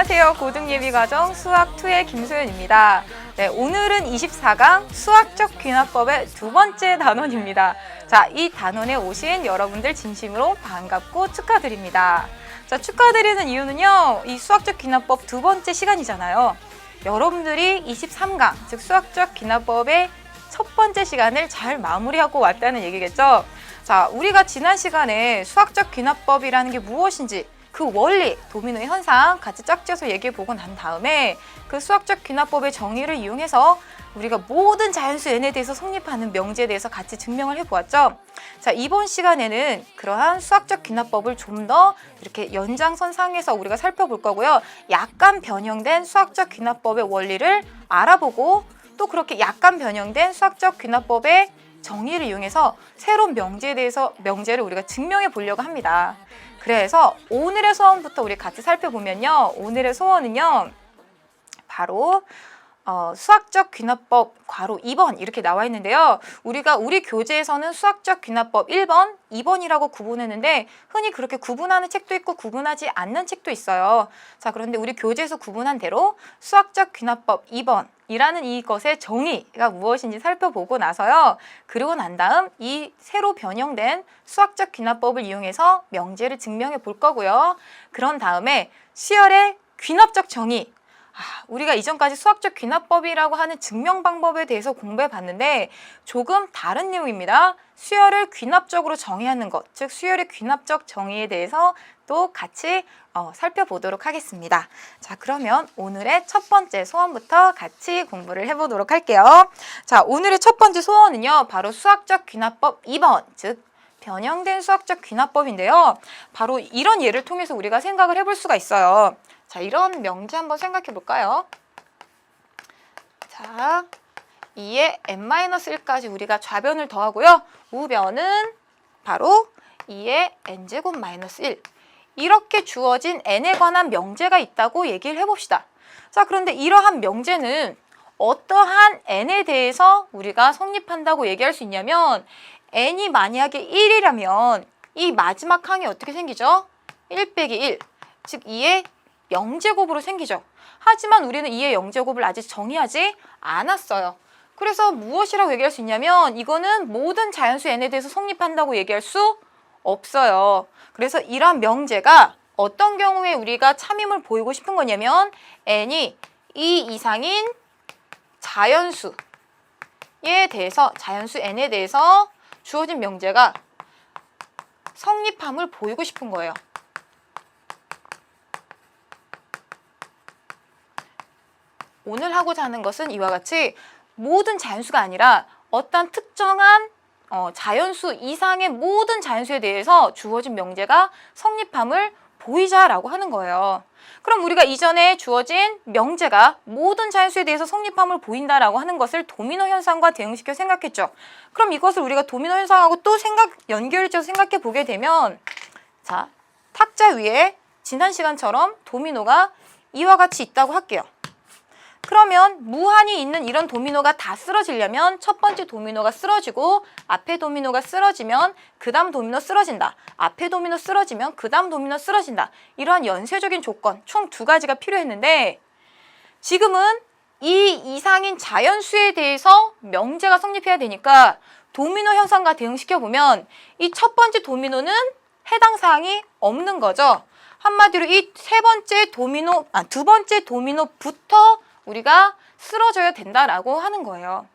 안녕하세요. 고등예비과정 수학2의 김소연입니다. 네, 오늘은 24강 수학적 귀납법의 두 번째 단원입니다. 자, 이 단원에 오신 여러분들 진심으로 반갑고 축하드립니다. 자, 축하드리는 이유는요, 이 수학적 귀납법 두 번째 시간이잖아요. 여러분들이 23강, 즉 수학적 귀납법의 첫 번째 시간을 잘 마무리하고 왔다는 얘기겠죠. 자, 우리가 지난 시간에 수학적 귀납법이라는 게 무엇인지 그 원리, 도미노의 현상 같이 짝지어서 얘기해보고 난 다음에 그 수학적 귀납법의 정의를 이용해서 우리가 모든 자연수 n에 대해서 성립하는 명제에 대해서 같이 증명을 해보았죠. 자, 이번 시간에는 그러한 수학적 귀납법을 좀 더 이렇게 연장선상에서 우리가 살펴볼 거고요. 약간 변형된 수학적 귀납법의 원리를 알아보고 또 그렇게 약간 변형된 수학적 귀납법의 정의를 이용해서 새로운 명제를 우리가 증명해 보려고 합니다. 그래서 오늘의 소원부터 우리 같이 살펴보면요. 오늘의 소원은요. 바로 수학적 귀납법 괄호 2번 이렇게 나와 있는데요. 우리 교재에서는 수학적 귀납법 1번, 2번이라고 구분했는데 흔히 그렇게 구분하는 책도 있고 구분하지 않는 책도 있어요. 자, 그런데 우리 교재에서 구분한 대로 수학적 귀납법 2번 이라는 이것의 정의가 무엇인지 살펴보고 나서요. 그러고 난 다음 이 새로 변형된 수학적 귀납법을 이용해서 명제를 증명해 볼 거고요. 그런 다음에 수열의 귀납적 정의. 우리가 이전까지 수학적 귀납법이라고 하는 증명 방법에 대해서 공부해 봤는데 조금 다른 내용입니다. 수열을 귀납적으로 정의하는 것, 즉 수열의 귀납적 정의에 대해서 또 같이 살펴보도록 하겠습니다. 자, 그러면 오늘의 첫 번째 소원부터 같이 공부를 해보도록 할게요. 자, 오늘의 첫 번째 소원은요, 바로 수학적 귀납법 2번, 즉 변형된 수학적 귀납법인데요. 바로 이런 예를 통해서 우리가 생각을 해볼 수가 있어요. 자, 이런 명제 한번 생각해 볼까요? 자, 2에 n-1까지 우리가 좌변을 더하고요. 우변은 바로 2에 n제곱 마이너스 1. 이렇게 주어진 n에 관한 명제가 있다고 얘기를 해봅시다. 자, 그런데 이러한 명제는 어떠한 n에 대해서 우리가 성립한다고 얘기할 수 있냐면 n이 만약에 1이라면 이 마지막 항이 어떻게 생기죠? 1 빼기 1, 즉 2의 0제곱으로 생기죠. 하지만 우리는 2의 0제곱을 아직 정의하지 않았어요. 그래서 무엇이라고 얘기할 수 있냐면 이거는 모든 자연수 n에 대해서 성립한다고 얘기할 수 없어요. 그래서 이러한 명제가 어떤 경우에 우리가 참임을 보이고 싶은 거냐면 n이 2 이상인 자연수에 대해서 자연수 n에 대해서 주어진 명제가 성립함을 보이고 싶은 거예요. 오늘 하고자 하는 것은 이와 같이 모든 자연수가 아니라 어떤 특정한 자연수 이상의 모든 자연수에 대해서 주어진 명제가 성립함을 보이자라고 하는 거예요. 그럼 우리가 이전에 주어진 명제가 모든 자연수에 대해서 성립함을 보인다라고 하는 것을 도미노 현상과 대응시켜 생각했죠. 그럼 이것을 우리가 도미노 현상하고 또 연결지어서 생각해 보게 되면 자, 탁자 위에 지난 시간처럼 도미노가 이와 같이 있다고 할게요. 그러면 무한히 있는 이런 도미노가 다 쓰러지려면 첫 번째 도미노가 쓰러지고 앞에 도미노가 쓰러지면 그 다음 도미노 쓰러진다. 앞에 도미노 쓰러지면 그 다음 도미노 쓰러진다. 이러한 연쇄적인 조건 총 두 가지가 필요했는데 지금은 이 이상인 자연수에 대해서 명제가 성립해야 되니까 도미노 현상과 대응시켜보면 이 첫 번째 도미노는 해당 사항이 없는 거죠. 한마디로 이 두 번째 도미노부터 우리가 쓰러져야 된다라고 하는 거예요.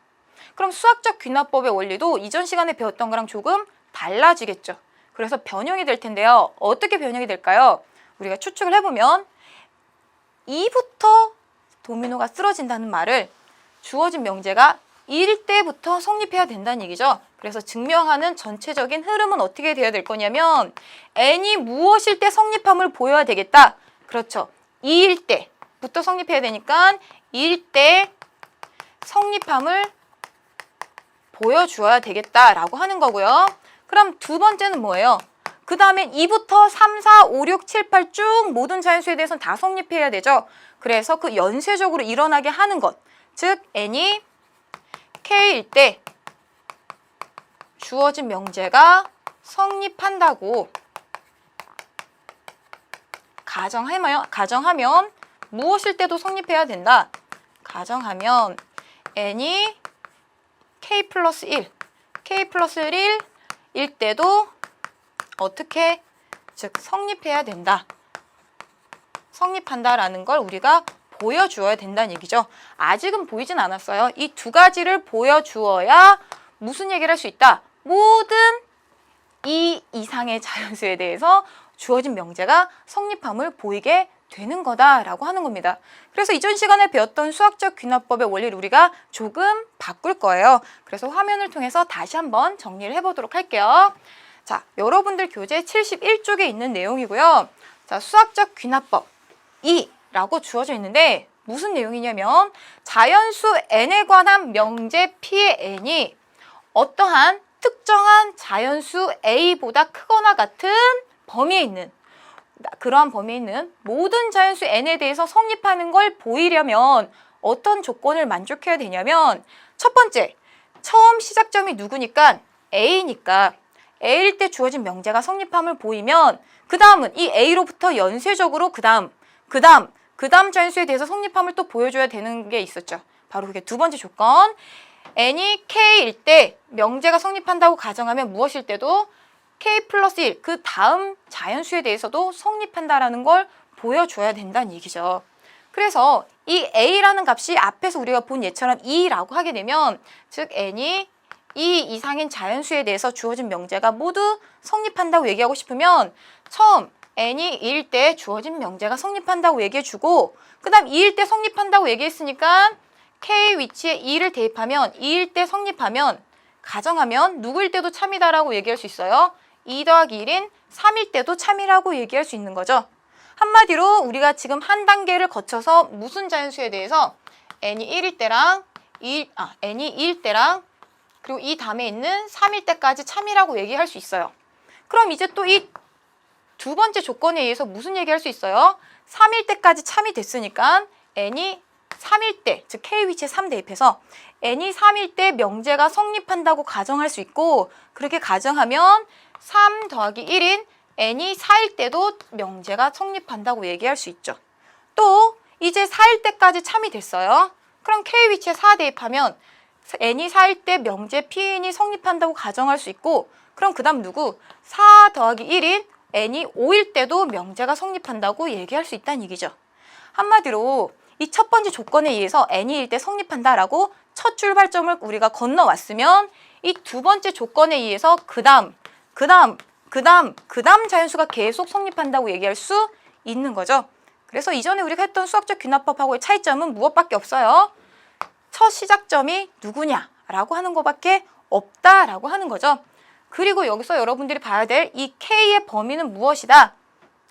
그럼 수학적 귀납법의 원리도 이전 시간에 배웠던 거랑 조금 달라지겠죠. 그래서 변형이 될 텐데요. 어떻게 변형이 될까요? 우리가 추측을 해보면 2부터 도미노가 쓰러진다는 말을 주어진 명제가 1 때부터 성립해야 된다는 얘기죠. 그래서 증명하는 전체적인 흐름은 어떻게 되어야 될 거냐면 n이 무엇일 때 성립함을 보여야 되겠다. 그렇죠. 2일 때부터 성립해야 되니까 2일 때 성립함을 보여주어야 되겠다라고 하는 거고요. 그럼 두 번째는 뭐예요? 그 다음에 2부터 3, 4, 5, 6, 7, 8 쭉 모든 자연수에 대해서는 다 성립해야 되죠. 그래서 그 연쇄적으로 일어나게 하는 것, 즉 n이 k일 때 주어진 명제가 성립한다고 가정하면 무엇일 때도 성립해야 된다. 가정하면 n이 k 플러스 1, k 플러스 1일 때도 어떻게? 즉 성립해야 된다. 성립한다라는 걸 우리가 보여주어야 된다는 얘기죠. 아직은 보이진 않았어요. 이 두 가지를 보여주어야 무슨 얘기를 할 수 있다? 모든 이 이상의 자연수에 대해서 주어진 명제가 성립함을 보이게 되는 거다라고 하는 겁니다. 그래서 이전 시간에 배웠던 수학적 귀납법의 원리를 우리가 조금 바꿀 거예요. 그래서 화면을 통해서 다시 한번 정리를 해보도록 할게요. 자, 여러분들 교재 71쪽에 있는 내용이고요. 자, 수학적 귀납법 2라고 주어져 있는데 무슨 내용이냐면 자연수 n에 관한 명제 P의 n이 어떠한 특정한 자연수 A보다 크거나 같은 범위에 있는 그러한 범위에 있는 모든 자연수 n에 대해서 성립하는 걸 보이려면 어떤 조건을 만족해야 되냐면 첫 번째, 처음 시작점이 누구니까 A니까 A일 때 주어진 명제가 성립함을 보이면 그 다음은 이 A로부터 연쇄적으로 그 다음 자연수에 대해서 성립함을 또 보여줘야 되는 게 있었죠. 바로 그게 두 번째 조건. n이 k일 때 명제가 성립한다고 가정하면 무엇일 때도 k 플러스 1, 그 다음 자연수에 대해서도 성립한다라는 걸 보여줘야 된다는 얘기죠. 그래서 이 a라는 값이 앞에서 우리가 본 예처럼 2라고 하게 되면 즉 n이 이 이상인 자연수에 대해서 주어진 명제가 모두 성립한다고 얘기하고 싶으면 처음 n이 2일 때 주어진 명제가 성립한다고 얘기해주고 그 다음 2일 때 성립한다고 얘기했으니까 k 위치에 2를 대입하면 2일 때 성립하면 가정하면 누구일 때도 참이다라고 얘기할 수 있어요. 2 더하기 1인 3일 때도 참이라고 얘기할 수 있는 거죠. 한마디로 우리가 지금 한 단계를 거쳐서 무슨 자연수에 대해서 n이 1일 때랑 n이 2일 때랑 그리고 이 다음에 있는 3일 때까지 참이라고 얘기할 수 있어요. 그럼 이제 또 이 두 번째 조건에 의해서 무슨 얘기할 수 있어요? 3일 때까지 참이 됐으니까 n이 3일 때, 즉 k 위치에 3 대입해서 n이 3일 때 명제가 성립한다고 가정할 수 있고 그렇게 가정하면 3 더하기 1인 n이 4일 때도 명제가 성립한다고 얘기할 수 있죠. 또 이제 4일 때까지 참이 됐어요. 그럼 k 위치에 4 대입하면 n이 4일 때 명제 Pn이 성립한다고 가정할 수 있고 그럼 그 다음 누구? 4 더하기 1인 n이 5일 때도 명제가 성립한다고 얘기할 수 있다는 얘기죠. 한마디로 이 첫 번째 조건에 의해서 n이 1때 성립한다라고 첫 출발점을 우리가 건너왔으면 이 두 번째 조건에 의해서 그 다음 자연수가 계속 성립한다고 얘기할 수 있는 거죠. 그래서 이전에 우리가 했던 수학적 귀납법하고의 차이점은 무엇밖에 없어요? 첫 시작점이 누구냐라고 하는 것밖에 없다라고 하는 거죠. 그리고 여기서 여러분들이 봐야 될 이 K의 범위는 무엇이다?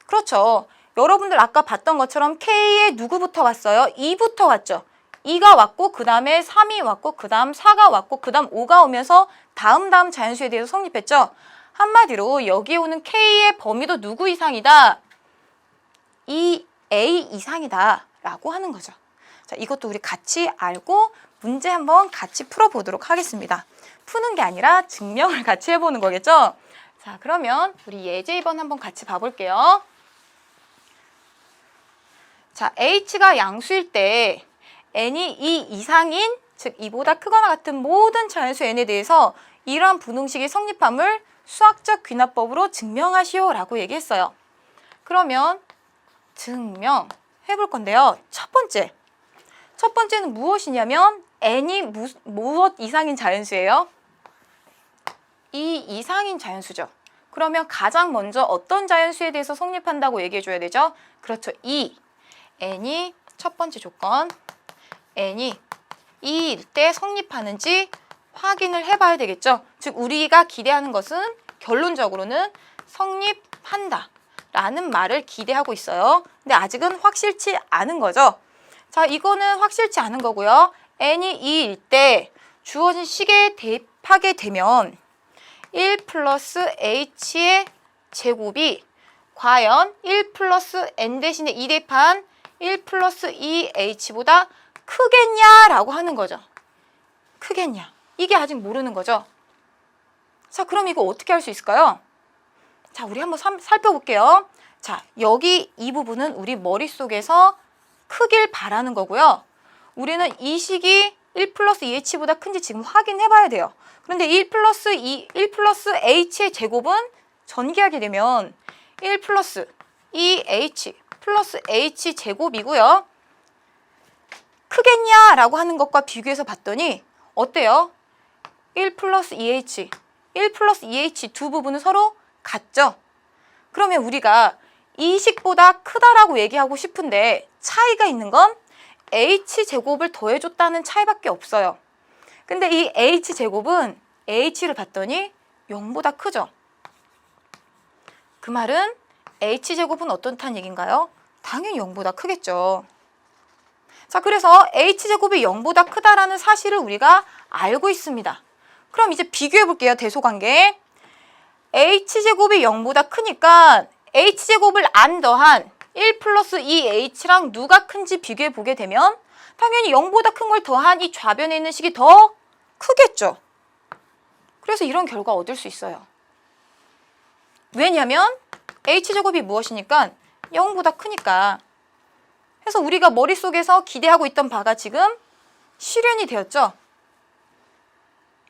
그렇죠. 여러분들 아까 봤던 것처럼 K에 누구부터 왔어요? 2부터 왔죠. 2가 왔고 그 다음에 3이 왔고 그 다음 4가 왔고 그 다음 5가 오면서 다음 자연수에 대해서 성립했죠. 한마디로 여기에 오는 K의 범위도 누구 이상이다? 이 A 이상이다 라고 하는 거죠. 자, 이것도 우리 같이 알고 문제 한번 같이 풀어보도록 하겠습니다. 푸는 게 아니라 증명을 같이 해보는 거겠죠? 자, 그러면 우리 예제 2번 한번 같이 봐볼게요. 자, H가 양수일 때 n이 2 이상인, 즉 2보다 크거나 같은 모든 자연수 n에 대해서 이러한 분홍식의 성립함을 수학적 귀납법으로 증명하시오 라고 얘기했어요. 그러면 증명해볼 건데요. 첫 번째는 무엇이냐면 n이 무엇 이상인 자연수예요? 2 이상인 자연수죠. 그러면 가장 먼저 어떤 자연수에 대해서 성립한다고 얘기해줘야 되죠? 그렇죠. 2. n이 첫 번째 조건. n이 2일 때 성립하는지 확인을 해봐야 되겠죠. 즉 우리가 기대하는 것은 결론적으로는 성립한다 라는 말을 기대하고 있어요. 근데 아직은 확실치 않은 거죠. 자, 이거는 확실치 않은 거고요. n이 2일 때 주어진 식에 대입하게 되면 1 플러스 h의 제곱이 과연 1 플러스 n 대신에 2 대입한 1 플러스 2h보다 크겠냐라고 하는 거죠. 크겠냐. 이게 아직 모르는 거죠. 자, 그럼 이거 어떻게 할 수 있을까요? 자, 우리 한번 살펴볼게요. 자, 여기 이 부분은 우리 머릿속에서 크길 바라는 거고요. 우리는 이 식이 1 플러스 2h보다 큰지 지금 확인해 봐야 돼요. 그런데 1 플러스 h의 제곱은 전개하게 되면 1 플러스 2h 플러스 h 제곱이고요. 크겠냐라고 하는 것과 비교해서 봤더니 어때요? 1 플러스 2h, 1 플러스 2h 두 부분은 서로 같죠? 그러면 우리가 이 식보다 크다라고 얘기하고 싶은데 차이가 있는 건 h제곱을 더해줬다는 차이밖에 없어요. 근데 이 h제곱은 h를 봤더니 0보다 크죠? 그 말은 h제곱은 어떻다는 얘기인가요? 당연히 0보다 크겠죠. 자, 그래서 h제곱이 0보다 크다라는 사실을 우리가 알고 있습니다. 그럼 이제 비교해 볼게요. 대소관계. h제곱이 0보다 크니까 h제곱을 안 더한 1 플러스 2h랑 누가 큰지 비교해 보게 되면 당연히 0보다 큰 걸 더한 이 좌변에 있는 식이 더 크겠죠. 그래서 이런 결과 얻을 수 있어요. 왜냐면 h제곱이 무엇이니까 0보다 크니까. 그래서 우리가 머릿속에서 기대하고 있던 바가 지금 실현이 되었죠.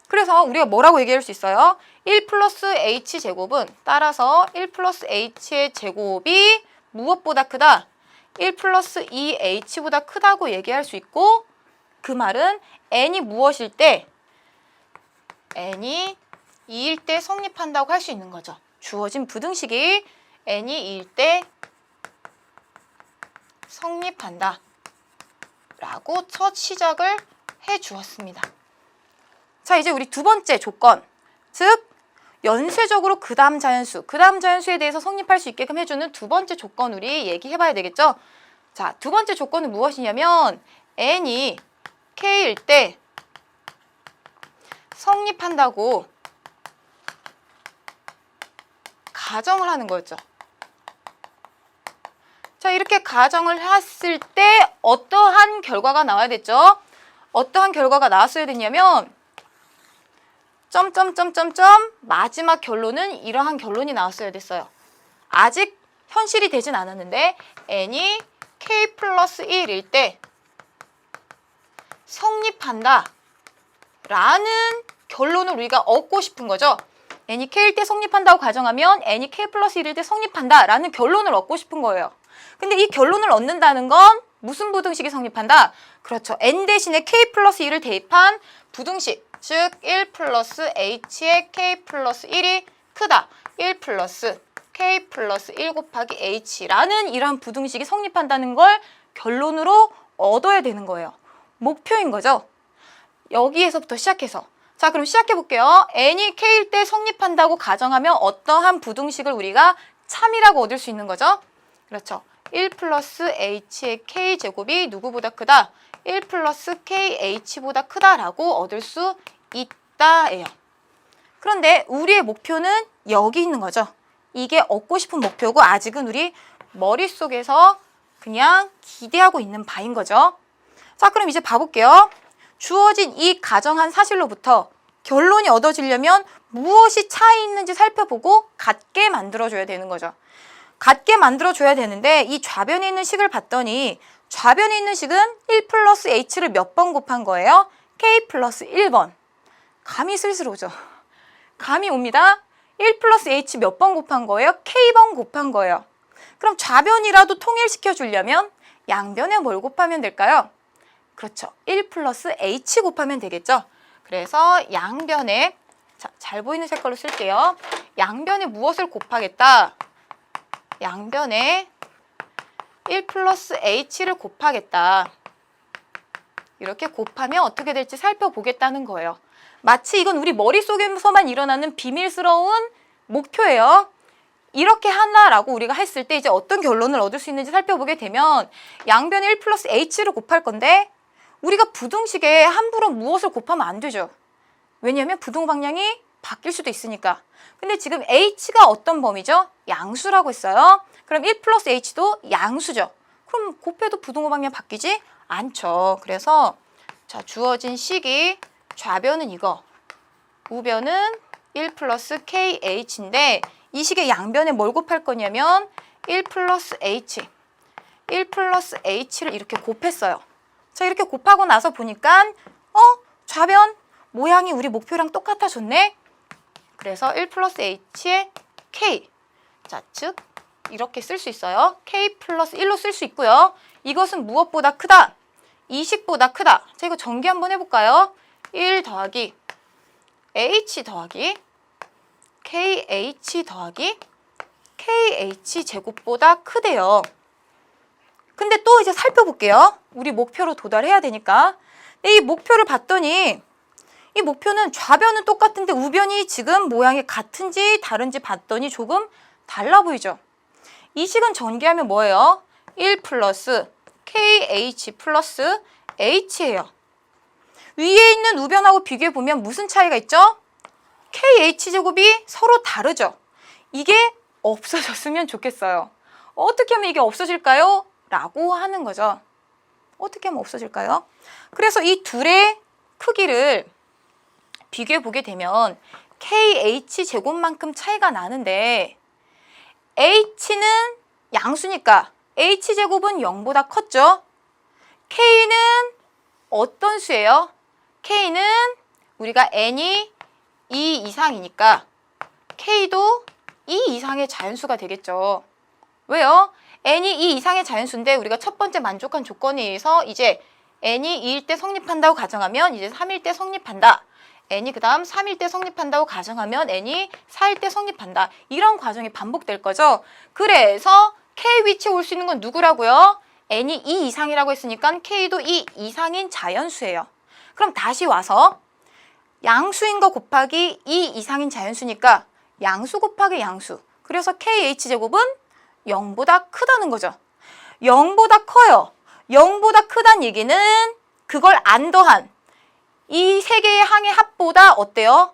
그래서 우리가 뭐라고 얘기할 수 있어요? 1 플러스 h제곱은 따라서 1 플러스 h의 제곱이 무엇보다 크다? 1 플러스 2h보다 크다고 얘기할 수 있고, 그 말은 n이 무엇일 때? n이 2일 때 성립한다고 할 수 있는 거죠. 주어진 부등식이 n이 2일 때 성립한다 라고 첫 시작을 해 주었습니다. 자, 이제 우리 두 번째 조건, 즉 연쇄적으로 그 다음 자연수에 대해서 성립할 수 있게끔 해주는 두 번째 조건 우리 얘기해 봐야 되겠죠. 자, 두 번째 조건은 무엇이냐면 n이 k일 때 성립한다고 가정을 하는 거였죠. 자, 이렇게 가정을 했을 때 어떠한 결과가 나와야 됐죠? 어떠한 결과가 나왔어야 됐냐면 마지막 결론은 이러한 결론이 나왔어야 됐어요. 아직 현실이 되진 않았는데 n이 k 플러스 1일 때 성립한다 라는 결론을 우리가 얻고 싶은 거죠. n이 k일 때 성립한다고 가정하면 n이 k 플러스 1일 때 성립한다 라는 결론을 얻고 싶은 거예요. 근데 이 결론을 얻는다는 건 무슨 부등식이 성립한다? 그렇죠. n 대신에 k 플러스 1을 대입한 부등식, 즉 1 플러스 h의 k 플러스 1이 크다. 1 플러스 k 플러스 1 곱하기 h라는 이러한 부등식이 성립한다는 걸 결론으로 얻어야 되는 거예요. 목표인 거죠. 여기에서부터 시작해서. 자, 그럼 시작해 볼게요. n이 k일 때 성립한다고 가정하면 어떠한 부등식을 우리가 참이라고 얻을 수 있는 거죠? 그렇죠. 1 플러스 h의 k제곱이 누구보다 크다? 1 플러스 kh보다 크다라고 얻을 수 있다예요. 그런데 우리의 목표는 여기 있는 거죠. 이게 얻고 싶은 목표고 아직은 우리 머릿속에서 그냥 기대하고 있는 바인 거죠. 자, 그럼 이제 봐볼게요. 주어진 이 가정한 사실로부터 결론이 얻어지려면 무엇이 차이 있는지 살펴보고 같게 만들어줘야 되는 거죠. 같게 만들어줘야 되는데 이 좌변에 있는 식을 봤더니 좌변에 있는 식은 1 플러스 h를 몇 번 곱한 거예요? k 플러스 1번. 감이 슬슬 오죠. 감이 옵니다. 1 플러스 h 몇 번 곱한 거예요? k번 곱한 거예요. 그럼 좌변이라도 통일시켜 주려면 양변에 뭘 곱하면 될까요? 그렇죠. 1 플러스 h 곱하면 되겠죠. 그래서 양변에, 자, 잘 보이는 색깔로 쓸게요. 양변에 무엇을 곱하겠다? 양변에 1 플러스 h를 곱하겠다. 이렇게 곱하면 어떻게 될지 살펴보겠다는 거예요. 마치 이건 우리 머릿속에서만 일어나는 비밀스러운 목표예요. 이렇게 하나라고 우리가 했을 때 이제 어떤 결론을 얻을 수 있는지 살펴보게 되면 양변에 1 플러스 h를 곱할 건데 우리가 부등식에 함부로 무엇을 곱하면 안 되죠. 왜냐하면 부등 방향이 바뀔 수도 있으니까. 근데 지금 h가 어떤 범위죠? 양수라고 했어요. 그럼 1 플러스 h도 양수죠. 그럼 곱해도 부등호 방향 바뀌지 않죠. 그래서 자, 주어진 식이 좌변은 이거, 우변은 1 플러스 kh인데 이 식의 양변에 뭘 곱할 거냐면 1 플러스 h. 1 플러스 h를 이렇게 곱했어요. 자, 이렇게 곱하고 나서 보니까 좌변 모양이 우리 목표랑 똑같아졌네. 그래서 1 플러스 h의 k. 자, 즉 이렇게 쓸 수 있어요. k 플러스 1로 쓸 수 있고요. 이것은 무엇보다 크다? 20보다 크다. 자, 이거 전개 한번 해볼까요? 1 더하기 h 더하기 kh 더하기 kh 제곱보다 크대요. 근데 또 이제 살펴볼게요. 우리 목표로 도달해야 되니까. 근데 이 목표를 봤더니 이 목표는 좌변은 똑같은데 우변이 지금 모양이 같은지 다른지 봤더니 조금 달라 보이죠? 이 식은 전개하면 뭐예요? 1 플러스 kh 플러스 h예요. 위에 있는 우변하고 비교해보면 무슨 차이가 있죠? kh제곱이 서로 다르죠? 이게 없어졌으면 좋겠어요. 어떻게 하면 이게 없어질까요? 라고 하는 거죠. 어떻게 하면 없어질까요? 그래서 이 둘의 크기를 비교해 보게 되면 kh제곱만큼 차이가 나는데 h는 양수니까 h제곱은 0보다 컸죠? k는 어떤 수예요? k는 우리가 n이 2 이상이니까 k도 2 이상의 자연수가 되겠죠. 왜요? n이 2 이상의 자연수인데 우리가 첫 번째 만족한 조건에 의해서 이제 n이 2일 때 성립한다고 가정하면 이제 3일 때 성립한다. n이 그 다음 3일 때 성립한다고 가정하면 n이 4일 때 성립한다. 이런 과정이 반복될 거죠. 그래서 k 위치에 올 수 있는 건 누구라고요? n이 2 이상이라고 했으니까 k도 2 이상인 자연수예요. 그럼 다시 와서 양수인 거 곱하기 2 이상인 자연수니까 양수 곱하기 양수. 그래서 kh제곱은 0보다 크다는 거죠. 0보다 커요. 0보다 크다는 얘기는 그걸 안 더한 이 세 개의 항의 합보다 어때요?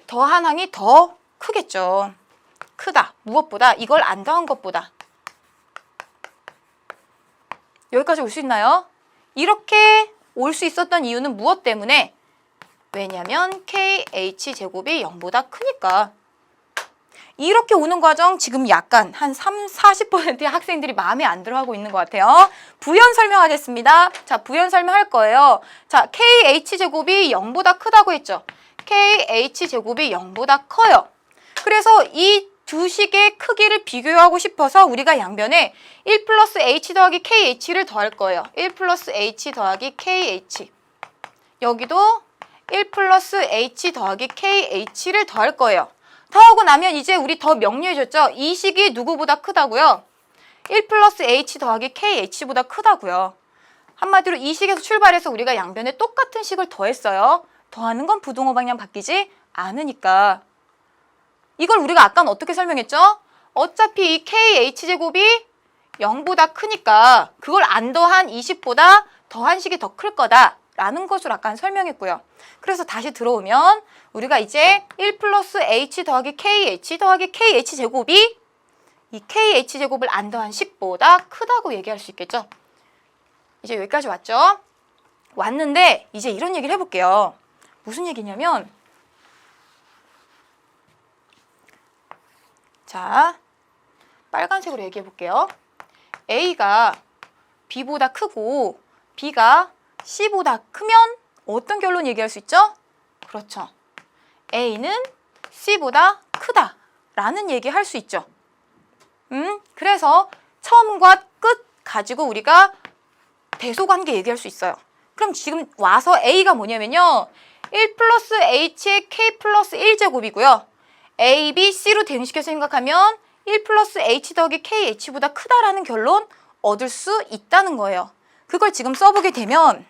더한 항이 더 크겠죠. 크다. 무엇보다? 이걸 안 더한 것보다. 여기까지 올 수 있나요? 이렇게 올 수 있었던 이유는 무엇 때문에? 왜냐면 kh제곱이 0보다 크니까. 이렇게 오는 과정 지금 약간 한 40%의 학생들이 마음에 안 들어 하고 있는 것 같아요. 부연 설명하겠습니다. 자, 부연 설명할 거예요. 자, kh제곱이 0보다 크다고 했죠. kh제곱이 0보다 커요. 그래서 이 두 식의 크기를 비교하고 싶어서 우리가 양변에 1 플러스 h 더하기 kh를 더할 거예요. 1 플러스 h 더하기 kh. 여기도 1 플러스 h 더하기 kh를 더할 거예요. 더하고 나면 이제 우리 더 명료해졌죠? 이 식이 누구보다 크다고요? 1 플러스 h 더하기 kh보다 크다고요. 한마디로 이 식에서 출발해서 우리가 양변에 똑같은 식을 더했어요. 더하는 건 부동호 방향 바뀌지 않으니까. 이걸 우리가 아까는 어떻게 설명했죠? 어차피 이 kh제곱이 0보다 크니까 그걸 안 더한 20보다 더한 식이 더 클 거다 라는 것을 아까 설명했고요. 그래서 다시 들어오면 우리가 이제 1 플러스 h 더하기 kh 더하기 kh제곱이 이 kh제곱을 안 더한 10보다 크다고 얘기할 수 있겠죠. 이제 여기까지 왔죠? 왔는데 이제 이런 얘기를 해볼게요. 무슨 얘기냐면 자, 빨간색으로 얘기해 볼게요. A가 B보다 크고 B가 C보다 크면 어떤 결론 얘기할 수 있죠? 그렇죠. A는 C보다 크다 라는 얘기 할 수 있죠. 그래서 처음과 끝 가지고 우리가 대소관계 얘기할 수 있어요. 그럼 지금 와서 A가 뭐냐면요. 1 플러스 H의 K 플러스 1제곱이고요. A, B, C로 대응시켜서 생각하면 1 플러스 H 더하기 KH보다 크다라는 결론 얻을 수 있다는 거예요. 그걸 지금 써보게 되면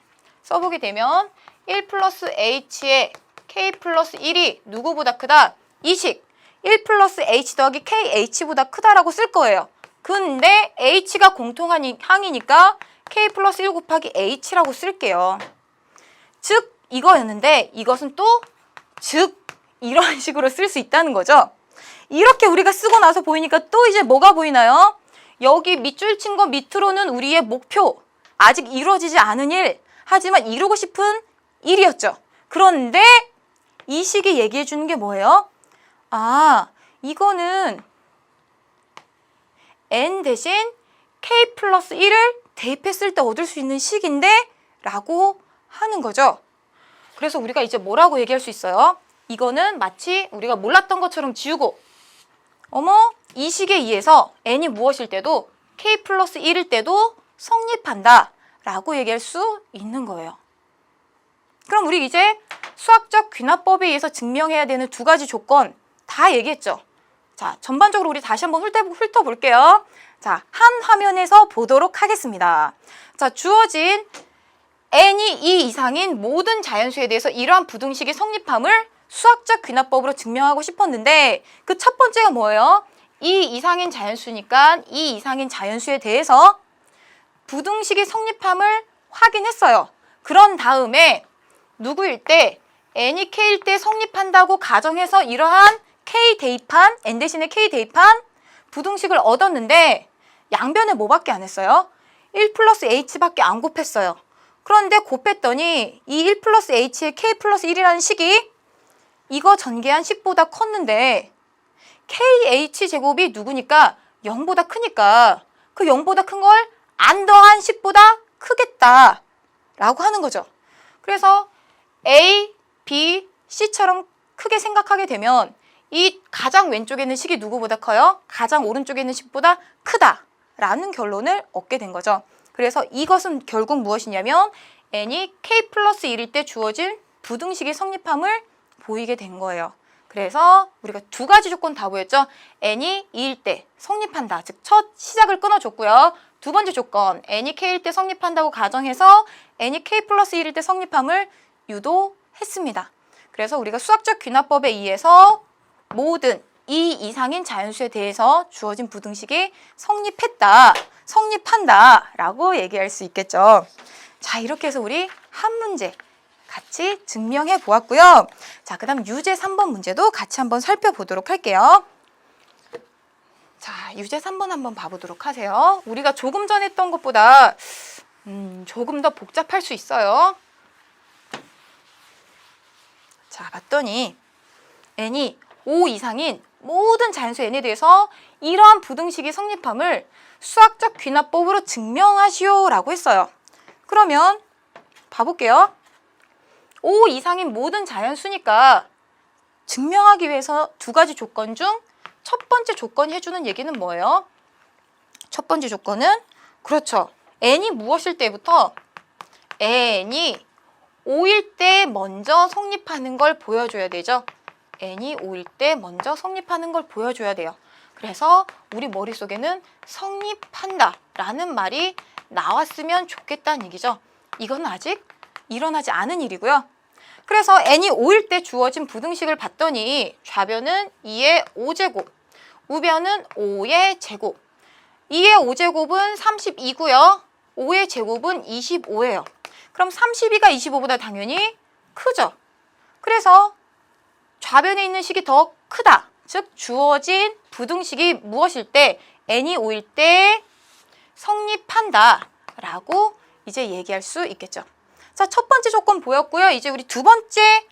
1 플러스 H의 K 플러스 1이 누구보다 크다? 이 식 1 플러스 H 더하기 KH보다 크다라고 쓸 거예요. 근데 H가 공통한 항이니까 K 플러스 1 곱하기 H라고 쓸게요. 즉 이거였는데 이것은 또 즉 이런 식으로 쓸 수 있다는 거죠. 이렇게 우리가 쓰고 나서 보이니까 또 이제 뭐가 보이나요? 여기 밑줄 친 거 밑으로는 우리의 목표, 아직 이루어지지 않은 일, 하지만 이루고 싶은 일이었죠. 그런데 이 식이 얘기해 주는 게 뭐예요? 아, 이거는 n 대신 K 플러스 1을 대입했을 때 얻을 수 있는 식인데 라고 하는 거죠. 그래서 우리가 이제 뭐라고 얘기할 수 있어요? 이거는 마치 우리가 몰랐던 것처럼 지우고 어머, 이 식에 의해서 n이 무엇일 때도 K 플러스 1일 때도 성립한다 라고 얘기할 수 있는 거예요. 그럼 우리 이제 수학적 귀납법에 의해서 증명해야 되는 두 가지 조건 다 얘기했죠. 자, 전반적으로 우리 다시 한번 훑어볼게요. 자, 한 화면에서 보도록 하겠습니다. 자, 주어진 n이 2 이상인 모든 자연수에 대해서 이러한 부등식이 성립함을 수학적 귀납법으로 증명하고 싶었는데 그 첫 번째가 뭐예요? 2 이상인 자연수니까 2 이상인 자연수에 대해서 부등식이 성립함을 확인했어요. 그런 다음에 누구일 때 n이 k일 때 성립한다고 가정해서 이러한 k 대입한 n 대신에 k 대입한 부등식을 얻었는데 양변에 뭐밖에 안 했어요? 1 플러스 h밖에 안 곱했어요. 그런데 곱했더니 이 1 플러스 h의 k 플러스 1이라는 식이 이거 전개한 식보다 컸는데 kh 제곱이 누구니까 0보다 크니까 그 0보다 큰 걸 안 더한 식보다 크겠다 라고 하는 거죠. 그래서 A, B, C처럼 크게 생각하게 되면 이 가장 왼쪽에 있는 식이 누구보다 커요? 가장 오른쪽에 있는 식보다 크다 라는 결론을 얻게 된 거죠. 그래서 이것은 결국 무엇이냐면 n이 k 플러스 1일 때 주어진 부등식의 성립함을 보이게 된 거예요. 그래서 우리가 두 가지 조건 다 보였죠. n이 2일 때 성립한다. 즉 첫 시작을 끊어줬고요. 두 번째 조건 n이 k일 때 성립한다고 가정해서 n이 k 플러스 1일 때 성립함을 유도했습니다. 그래서 우리가 수학적 귀납법에 의해서 모든 2 이상인 자연수에 대해서 주어진 부등식이 성립한다 라고 얘기할 수 있겠죠. 자, 이렇게 해서 우리 한 문제 같이 증명해 보았고요. 자, 그 다음 유제 3번 문제도 같이 한번 살펴보도록 할게요. 자, 유제 3번 한번 봐보도록 하세요. 우리가 조금 전에 했던 것보다 조금 더 복잡할 수 있어요. 자, 봤더니 n이 5 이상인 모든 자연수 n에 대해서 이러한 부등식이 성립함을 수학적 귀납법으로 증명하시오 라고 했어요. 그러면 봐볼게요. 5 이상인 모든 자연수니까 증명하기 위해서 두 가지 조건 중 첫 번째 조건이 해주는 얘기는 뭐예요? 첫 번째 조건은 그렇죠. n이 무엇일 때부터 n이 5일 때 먼저 성립하는 걸 보여줘야 되죠. n이 5일 때 먼저 성립하는 걸 보여줘야 돼요. 그래서 우리 머릿속에는 성립한다 라는 말이 나왔으면 좋겠다는 얘기죠. 이건 아직 일어나지 않은 일이고요. 그래서 n이 5일 때 주어진 부등식을 봤더니 좌변은 2의 5제곱, 우변은 5의 제곱. 2의 5제곱은 32고요. 5의 제곱은 25예요. 그럼 32가 25보다 당연히 크죠. 그래서 좌변에 있는 식이 더 크다. 즉 주어진 부등식이 무엇일 때 n이 5일 때 성립한다 라고 이제 얘기할 수 있겠죠. 자, 첫 번째 조건 보였고요. 이제 우리 두 번째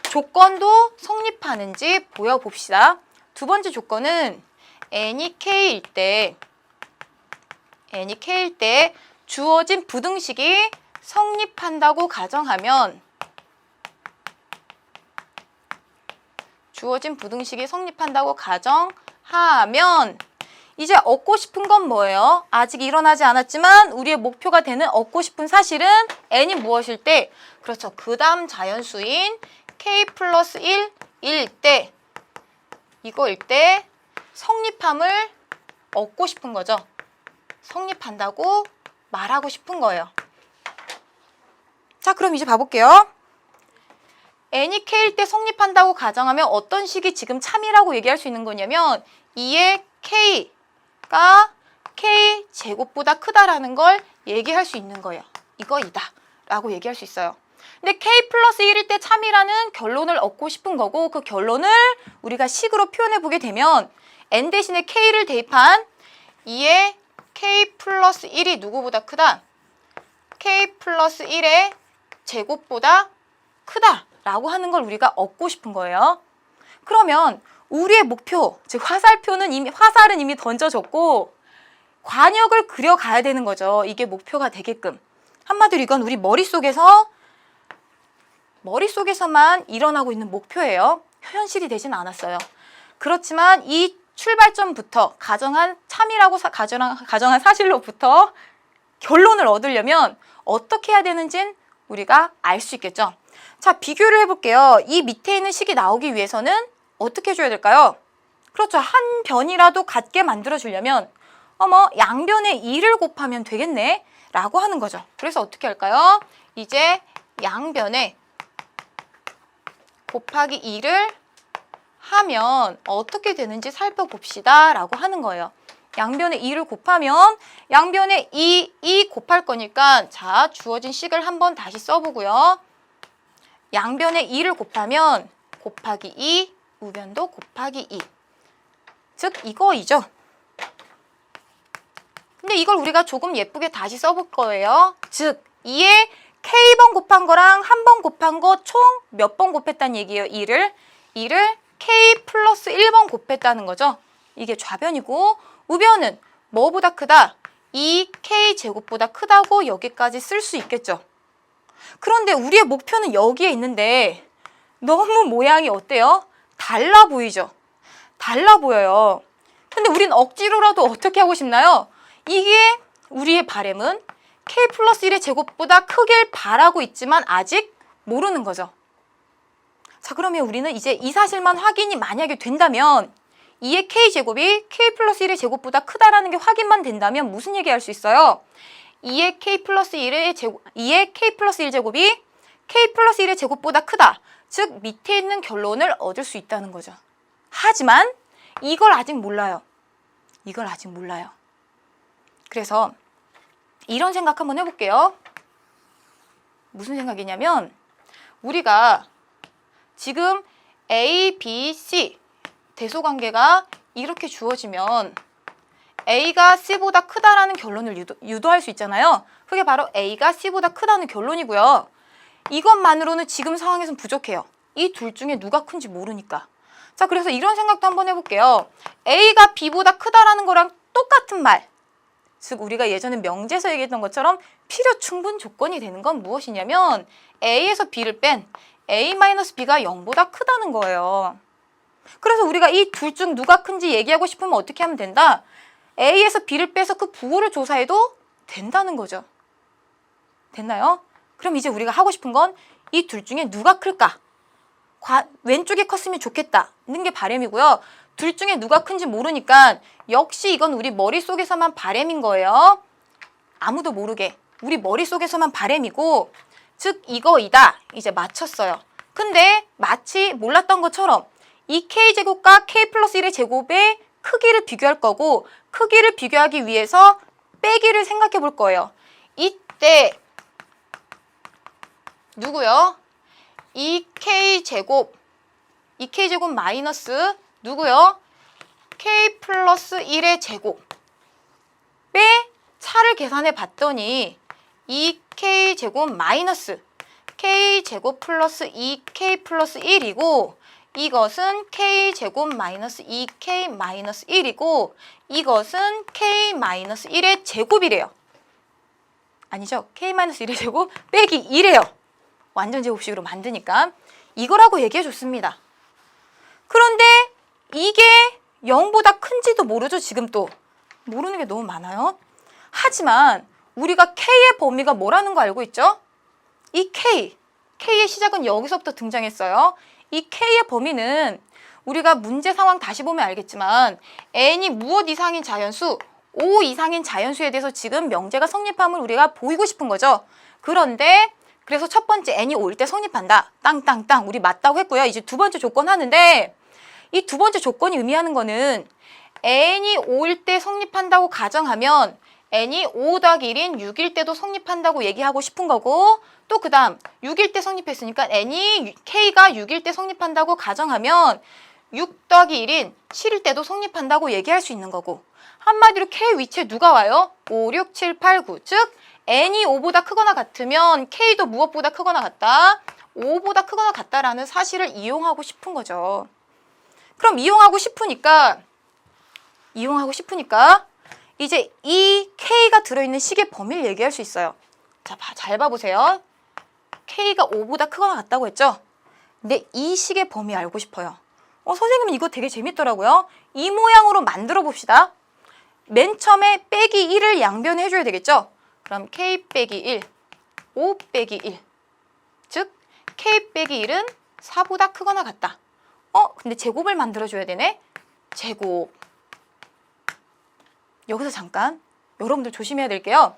조건도 성립하는지 보여봅시다. 두 번째 조건은 n이 k일 때 주어진 부등식이 성립한다고 가정하면 이제 얻고 싶은 건 뭐예요? 아직 일어나지 않았지만 우리의 목표가 되는 얻고 싶은 사실은 n이 무엇일 때? 그렇죠. 그 다음 자연수인 k 플러스 1일 때 이거일 때 성립함을 얻고 싶은 거죠. 성립한다고 말하고 싶은 거예요. 자, 그럼 이제 봐볼게요. n이 k일 때 성립한다고 가정하면 어떤 식이 지금 참이라고 얘기할 수 있는 거냐면 2의 k가 k 제곱보다 크다라는 걸 얘기할 수 있는 거예요. 이거이다 라고 얘기할 수 있어요. 근데 k 플러스 1일 때 참이라는 결론을 얻고 싶은 거고 그 결론을 우리가 식으로 표현해 보게 되면 n 대신에 k를 대입한 2의 k 플러스 1이 누구보다 크다? k 플러스 1의 제곱보다 크다 라고 하는 걸 우리가 얻고 싶은 거예요. 그러면 우리의 목표, 즉 화살은 이미 던져졌고 관역을 그려가야 되는 거죠. 이게 목표가 되게끔. 한마디로 이건 우리 머릿속에서만 일어나고 있는 목표예요. 현실이 되진 않았어요. 그렇지만 이 출발점부터 가정한 참이라고 가정한 사실로부터 결론을 얻으려면 어떻게 해야 되는지는 우리가 알 수 있겠죠. 자, 비교를 해볼게요. 이 밑에 있는 식이 나오기 위해서는 어떻게 해줘야 될까요? 그렇죠. 한 변이라도 같게 만들어주려면 양변에 2를 곱하면 되겠네 라고 하는 거죠. 그래서 어떻게 할까요? 이제 양변에 곱하기 2를 하면 어떻게 되는지 살펴봅시다 라고 하는 거예요. 양변에 2를 곱하면 양변에 2 곱할 거니까 자, 주어진 식을 한번 다시 써보고요. 양변에 2를 곱하면 곱하기 2, 우변도 곱하기 2. 즉 이거이죠. 근데 이걸 우리가 조금 예쁘게 다시 써볼 거예요. 즉 2에 K번 곱한 거랑 한 번 곱한 거 총 몇 번 곱했다는 얘기예요. 2를 K 플러스 1번 곱했다는 거죠. 이게 좌변이고 우변은 뭐보다 크다? 2K 제곱보다 크다고 여기까지 쓸 수 있겠죠. 그런데 우리의 목표는 여기에 있는데 너무 모양이 어때요? 달라 보이죠? 달라 보여요. 근데 우린 억지로라도 어떻게 하고 싶나요? 이게 우리의 바램은 K 플러스 1의 제곱보다 크길 바라고 있지만 아직 모르는 거죠. 자, 그러면 우리는 이제 이 사실만 확인이 만약에 된다면 2의 K제곱이 K 플러스 1의 제곱보다 크다라는 게 확인만 된다면 무슨 얘기 할 수 있어요? 2의 K 플러스 1의 제곱이 K 플러스 1의 제곱보다 크다. 즉 밑에 있는 결론을 얻을 수 있다는 거죠. 하지만 이걸 아직 몰라요. 그래서 이런 생각 한번 해볼게요. 무슨 생각이냐면 우리가 지금 A, B, C 대소관계가 이렇게 주어지면 A가 C보다 크다라는 결론을 유도할 수 있잖아요. 그게 바로 A가 C보다 크다는 결론이고요. 이것만으로는 지금 상황에서는 부족해요. 이 둘 중에 누가 큰지 모르니까. 자, 그래서 이런 생각도 한번 해볼게요. A가 B보다 크다라는 거랑 똑같은 말. 즉 우리가 예전에 명제에서 얘기했던 것처럼 필요 충분 조건이 되는 건 무엇이냐면 A에서 B를 뺀 A-B가 0보다 크다는 거예요. 그래서 우리가 이 둘 중 누가 큰지 얘기하고 싶으면 어떻게 하면 된다? A에서 B를 빼서 그 부호를 조사해도 된다는 거죠. 됐나요? 그럼 이제 우리가 하고 싶은 건 이 둘 중에 누가 클까? 왼쪽이 컸으면 좋겠다는 게 바람이고요. 둘 중에 누가 큰지 모르니까 역시 이건 우리 머릿속에서만 바람인 거예요. 아무도 모르게 우리 머릿속에서만 바람이고 즉 이거이다. 이제 맞췄어요. 근데 마치 몰랐던 것처럼 이 K제곱과 K 플러스 1의 제곱의 크기를 비교할 거고 크기를 비교하기 위해서 빼기를 생각해 볼 거예요. 이때 누구요? 이 K제곱 마이너스 누구요? K 플러스 1의 제곱의 차를 계산해 봤더니 2K제곱 마이너스 K제곱 플러스 2K 플러스 1이고 이것은 K제곱 마이너스 2K 마이너스 1이고 이것은 K 마이너스 1의 제곱이래요. 아니죠? K 마이너스 1의 제곱 빼기 2래요. 완전 제곱식으로 만드니까 이거라고 얘기해 줬습니다. 그런데 이게 0보다 큰지도 모르죠. 지금 또 모르는 게 너무 많아요. 하지만 우리가 K의 범위가 뭐라는 거 알고 있죠? 이 K의 시작은 여기서부터 등장했어요. 이 K의 범위는 우리가 문제 상황 다시 보면 알겠지만 N이 무엇 이상인 자연수, 5 이상인 자연수에 대해서 지금 명제가 성립함을 우리가 보이고 싶은 거죠. 그런데 그래서 첫 번째 N이 5일 때 성립한다. 땅땅땅 우리 맞다고 했고요. 이제 두 번째 조건 하는데 이 두 번째 조건이 의미하는 거는 N이 5일 때 성립한다고 가정하면 N이 5 더하기 1인 6일 때도 성립한다고 얘기하고 싶은 거고 또 그 다음 6일 때 성립했으니까 K가 6일 때 성립한다고 가정하면 6 더하기 1인 7일 때도 성립한다고 얘기할 수 있는 거고 한마디로 K 위치에 누가 와요? 5, 6, 7, 8, 9 즉 N이 5보다 크거나 같으면 K도 무엇보다 크거나 같다? 5보다 크거나 같다라는 사실을 이용하고 싶은 거죠. 그럼 이용하고 싶으니까 이제 이 K가 들어있는 식의 범위를 얘기할 수 있어요. 자, 잘 봐보세요. K가 5보다 크거나 같다고 했죠? 근데 이 식의 범위 알고 싶어요. 선생님은 이거 되게 재밌더라고요. 이 모양으로 만들어 봅시다. 맨 처음에 빼기 1을 양변에 해줘야 되겠죠? 그럼 K 빼기 1, 5 빼기 1. 즉, K 빼기 1은 4보다 크거나 같다. 근데 제곱을 만들어줘야 되네? 제곱. 여기서 잠깐 여러분들 조심해야 될게요.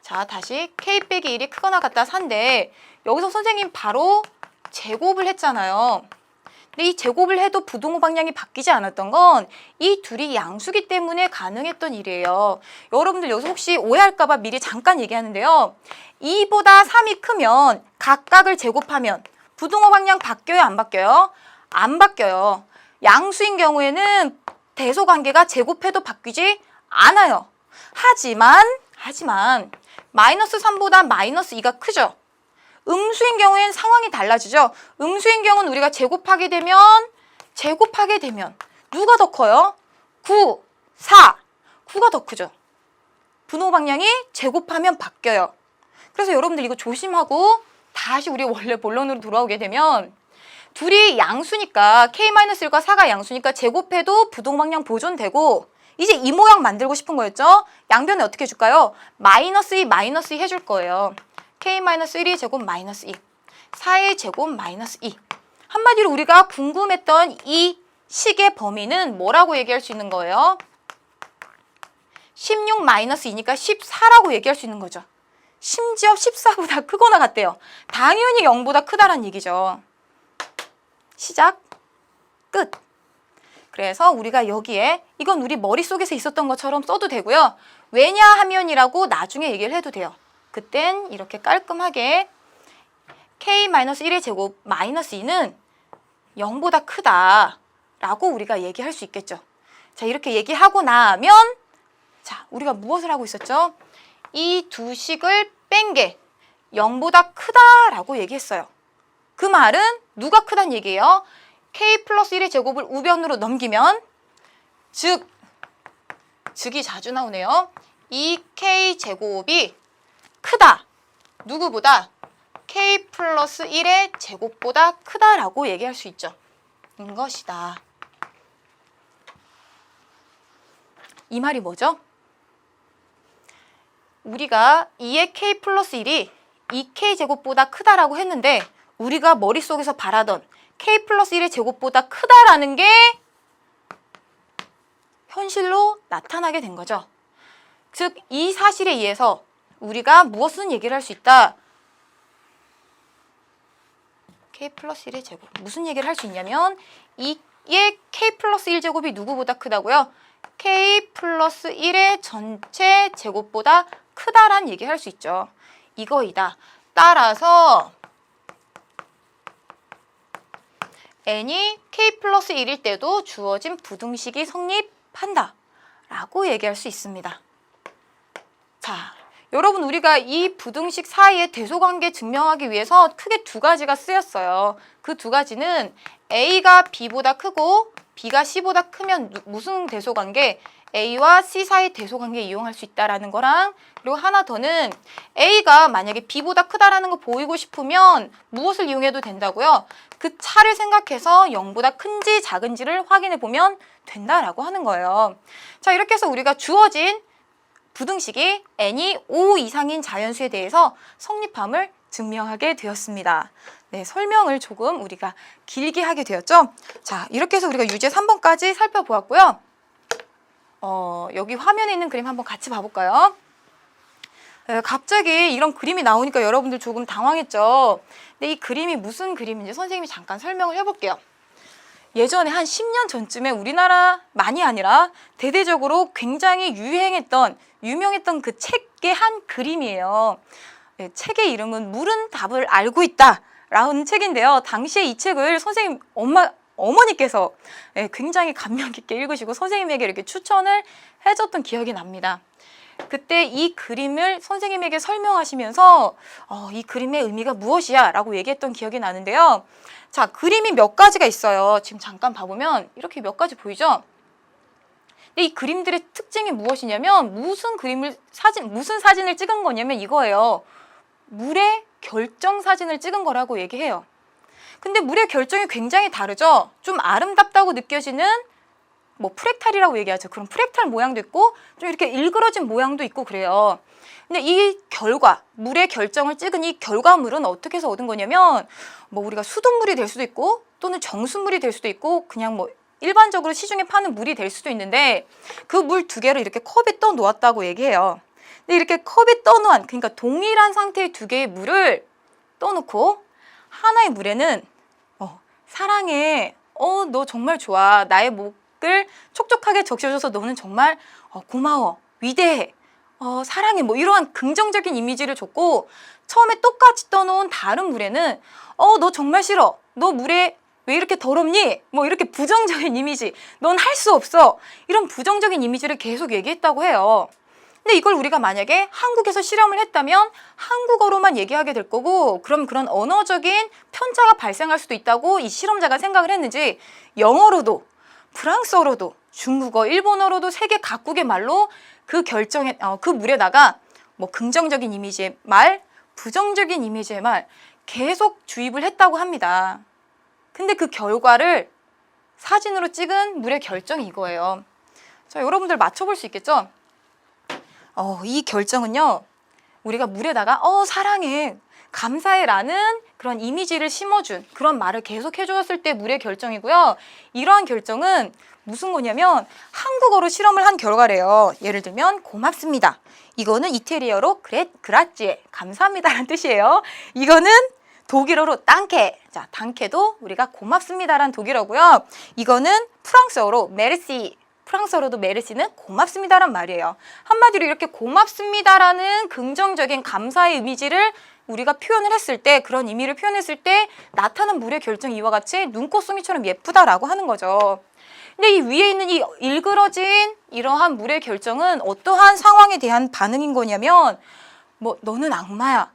자, 다시 K 빼기 1이 크거나 같다 4인데 여기서 선생님 바로 제곱을 했잖아요. 근데 이 제곱을 해도 부등호 방향이 바뀌지 않았던 건 이 둘이 양수기 때문에 가능했던 일이에요. 여러분들 여기서 혹시 오해할까 봐 미리 잠깐 얘기하는데요. 2보다 3이 크면 각각을 제곱하면 부등호 방향 바뀌어요, 안 바뀌어요? 안 바뀌어요. 양수인 경우에는 대소관계가 제곱해도 바뀌지 않아요. 하지만 마이너스 3보다 마이너스 2가 크죠? 음수인 경우엔 상황이 달라지죠? 음수인 경우는 우리가 제곱하게 되면 누가 더 커요? 9, 4. 9가 더 크죠? 분호 방향이 제곱하면 바뀌어요. 그래서 여러분들 이거 조심하고 다시 우리 원래 본론으로 돌아오게 되면 둘이 양수니까 K-1과 4가 양수니까 제곱해도 부동 방향 보존되고 이제 이 모양 만들고 싶은 거였죠? 양변에 어떻게 해줄까요? 마이너스 2, 마이너스 2 해줄 거예요. K-1의 제곱 마이너스 2, 4의 제곱 마이너스 2. 한마디로 우리가 궁금했던 이 식의 범위는 뭐라고 얘기할 수 있는 거예요? 16 마이너스 2니까 14라고 얘기할 수 있는 거죠. 심지어 14보다 크거나 같대요. 당연히 0보다 크다란 얘기죠. 시작, 끝. 그래서 우리가 여기에 이건 우리 머릿속에서 있었던 것처럼 써도 되고요. 왜냐하면이라고 나중에 얘기를 해도 돼요. 그땐 이렇게 깔끔하게 K-1의 제곱 마이너스 2는 0보다 크다라고 우리가 얘기할 수 있겠죠. 자, 이렇게 얘기하고 나면 자, 우리가 무엇을 하고 있었죠? 이 두 식을 뺀 게 0보다 크다라고 얘기했어요. 그 말은 누가 크다는 얘기예요? K 플러스 1의 제곱을 우변으로 넘기면 즉이 자주 나오네요. 이 K 제곱이 크다. 누구보다? K 플러스 1의 제곱보다 크다라고 얘기할 수 있죠. 인 것이다. 이 말이 뭐죠? 우리가 2의 K 플러스 1이 2K 제곱보다 크다라고 했는데 우리가 머릿속에서 바라던 K 플러스 1의 제곱보다 크다라는 게 현실로 나타나게 된 거죠. 즉, 이 사실에 의해서 우리가 무엇은 얘기를 할 수 있다? K 플러스 1의 제곱. 무슨 얘기를 할 수 있냐면 2의 K 플러스 1제곱이 누구보다 크다고요? K 플러스 1의 전체 제곱보다 크다란 얘기를 할 수 있죠. 이거이다. 따라서 n이 K 플러스 1일 때도 주어진 부등식이 성립한다 라고 얘기할 수 있습니다. 자, 여러분 우리가 이 부등식 사이의 대소관계 증명하기 위해서 크게 두 가지가 쓰였어요. 그 두 가지는 A가 B보다 크고 B가 C보다 크면 무슨 대소관계? A와 C 사이 대소관계 이용할 수 있다라는 거랑 그리고 하나 더는 A가 만약에 B보다 크다라는 거 보이고 싶으면 무엇을 이용해도 된다고요? 그 차를 생각해서 0보다 큰지 작은지를 확인해 보면 된다라고 하는 거예요. 자, 이렇게 해서 우리가 주어진 부등식이 n이 5 이상인 자연수에 대해서 성립함을 증명하게 되었습니다. 네, 설명을 조금 우리가 길게 하게 되었죠. 자, 이렇게 해서 우리가 유제 3번까지 살펴보았고요. 여기 화면에 있는 그림 한번 같이 봐볼까요? 갑자기 이런 그림이 나오니까 여러분들 조금 당황했죠. 근데 이 그림이 무슨 그림인지 선생님이 잠깐 설명을 해볼게요. 예전에 한 10년 전쯤에 우리나라만이 아니라 대대적으로 굉장히 유명했던 그 책의 한 그림이에요. 네, 책의 이름은 물은 답을 알고 있다 라는 책인데요. 당시에 이 책을 선생님 어머니께서 굉장히 감명 깊게 읽으시고 선생님에게 이렇게 추천을 해줬던 기억이 납니다. 그때 이 그림을 선생님에게 설명하시면서 이 그림의 의미가 무엇이야 라고 얘기했던 기억이 나는데요. 자, 그림이 몇 가지가 있어요. 지금 잠깐 봐보면 이렇게 몇 가지 보이죠? 근데 이 그림들의 특징이 무엇이냐면 무슨 사진을 찍은 거냐면 이거예요. 물의 결정 사진을 찍은 거라고 얘기해요. 근데 물의 결정이 굉장히 다르죠. 좀 아름답다고 느껴지는 뭐 프랙탈이라고 얘기하죠. 그런 프랙탈 모양도 있고 좀 이렇게 일그러진 모양도 있고 그래요. 근데 이 물의 결정을 찍은 이 결과물은 어떻게 해서 얻은 거냐면 뭐 우리가 수돗물이 될 수도 있고 또는 정수물이 될 수도 있고 그냥 뭐 일반적으로 시중에 파는 물이 될 수도 있는데 그 물 두 개를 이렇게 컵에 떠 놓았다고 얘기해요. 근데 이렇게 컵에 떠 놓은 그러니까 동일한 상태의 두 개의 물을 떠놓고 하나의 물에는 사랑해, 너 정말 좋아, 나의 목을 촉촉하게 적셔줘서 너는 정말 고마워, 위대해, 사랑해, 뭐 이러한 긍정적인 이미지를 줬고 처음에 똑같이 떠놓은 다른 물에는 너 정말 싫어, 너 물에 왜 이렇게 더럽니? 뭐 이렇게 부정적인 이미지, 넌 할 수 없어, 이런 부정적인 이미지를 계속 얘기했다고 해요. 근데 이걸 우리가 만약에 한국에서 실험을 했다면 한국어로만 얘기하게 될 거고 그럼 그런 언어적인 편차가 발생할 수도 있다고 이 실험자가 생각을 했는지 영어로도 프랑스어로도 중국어, 일본어로도 세계 각국의 말로 그 물에다가 뭐 긍정적인 이미지의 말, 부정적인 이미지의 말 계속 주입을 했다고 합니다. 근데 그 결과를 사진으로 찍은 물의 결정이 이거예요. 자, 여러분들 맞춰볼 수 있겠죠? 이 결정은요, 우리가 물에다가 사랑해, 감사해 라는 그런 이미지를 심어준 그런 말을 계속 해주었을 때 물의 결정이고요. 이러한 결정은 무슨 거냐면 한국어로 실험을 한 결과래요. 예를 들면 고맙습니다. 이거는 이태리어로 그라찌에, 감사합니다라는 뜻이에요. 이거는 독일어로 땅케, 자, 땅케도 우리가 고맙습니다라는 독일어고요. 이거는 프랑스어로 메르시, 프랑스어로도 메르시는 고맙습니다란 말이에요. 한마디로 이렇게 고맙습니다라는 긍정적인 감사의 이미지를 우리가 표현을 했을 때, 그런 의미를 표현했을 때 나타난 물의 결정이 이와 같이 눈꽃송이처럼 예쁘다라고 하는 거죠. 근데 이 위에 있는 이 일그러진 이러한 물의 결정은 어떠한 상황에 대한 반응인 거냐면 뭐 너는 악마야,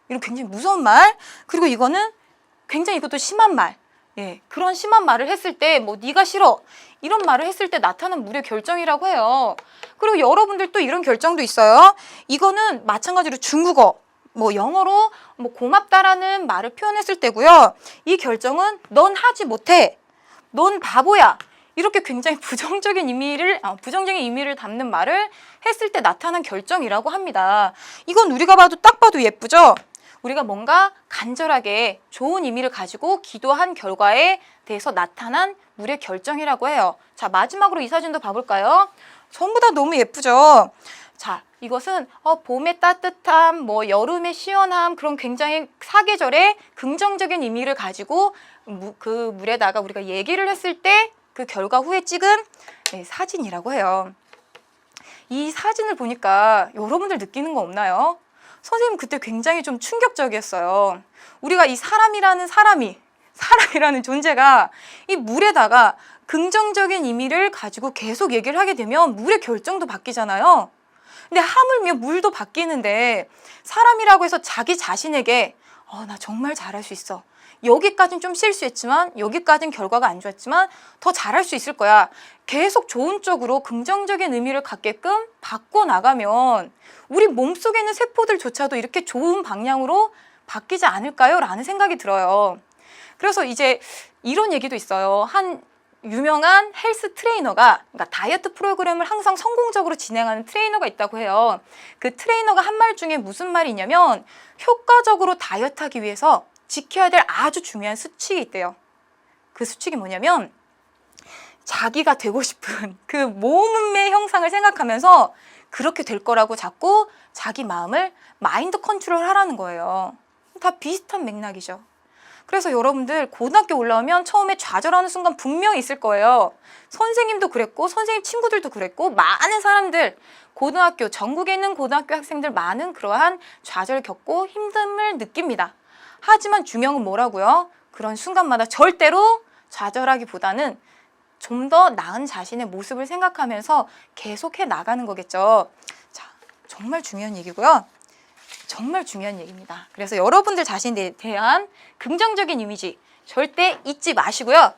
이런 굉장히 무서운 말, 그리고 이거는 굉장히 이것도 심한 말, 그런 심한 말을 했을 때 뭐 네가 싫어 이런 말을 했을 때 나타난 물의 결정이라고 해요. 그리고 여러분들 또 이런 결정도 있어요. 이거는 마찬가지로 중국어, 뭐 영어로 뭐 고맙다라는 말을 표현했을 때고요. 이 결정은 넌 하지 못해, 넌 바보야, 이렇게 굉장히 부정적인 의미를 담는 말을 했을 때 나타난 결정이라고 합니다. 이건 우리가 딱 봐도 예쁘죠? 우리가 뭔가 간절하게 좋은 의미를 가지고 기도한 결과에 대해서 나타난 물의 결정이라고 해요. 자, 마지막으로 이 사진도 봐볼까요? 전부 다 너무 예쁘죠? 자, 이것은 봄의 따뜻함, 뭐 여름의 시원함, 그런 굉장히 사계절의 긍정적인 의미를 가지고 그 물에다가 우리가 얘기를 했을 때 그 결과 후에 찍은 사진이라고 해요. 이 사진을 보니까 여러분들 느끼는 거 없나요? 선생님 그때 굉장히 좀 충격적이었어요. 우리가 이 사람이라는 존재가 이 물에다가 긍정적인 의미를 가지고 계속 얘기를 하게 되면 물의 결정도 바뀌잖아요. 근데 하물며 물도 바뀌는데 사람이라고 해서 자기 자신에게 나 정말 잘할 수 있어, 여기까지는 좀 실수했지만 여기까지는 결과가 안 좋았지만 더 잘할 수 있을 거야, 계속 좋은 쪽으로 긍정적인 의미를 갖게끔 바꿔나가면 우리 몸속에 있는 세포들조차도 이렇게 좋은 방향으로 바뀌지 않을까요? 라는 생각이 들어요. 그래서 이제 이런 얘기도 있어요. 한 유명한 헬스 트레이너가, 그러니까 다이어트 프로그램을 항상 성공적으로 진행하는 트레이너가 있다고 해요. 그 트레이너가 한 말 중에 무슨 말이 있냐면 효과적으로 다이어트하기 위해서 지켜야 될 아주 중요한 수칙이 있대요. 그 수칙이 뭐냐면 자기가 되고 싶은 그 몸의 형상을 생각하면서 그렇게 될 거라고 자꾸 자기 마음을 마인드 컨트롤 하라는 거예요. 다 비슷한 맥락이죠. 그래서 여러분들 고등학교 올라오면 처음에 좌절하는 순간 분명히 있을 거예요. 선생님도 그랬고 선생님 친구들도 그랬고 많은 사람들, 고등학교, 전국에 있는 고등학교 학생들 많은 그러한 좌절을 겪고 힘듦을 느낍니다. 하지만 중요한 건 뭐라고요? 그런 순간마다 절대로 좌절하기보다는 좀 더 나은 자신의 모습을 생각하면서 계속해 나가는 거겠죠. 자, 정말 중요한 얘기고요. 정말 중요한 얘기입니다. 그래서 여러분들 자신에 대한 긍정적인 이미지 절대 잊지 마시고요.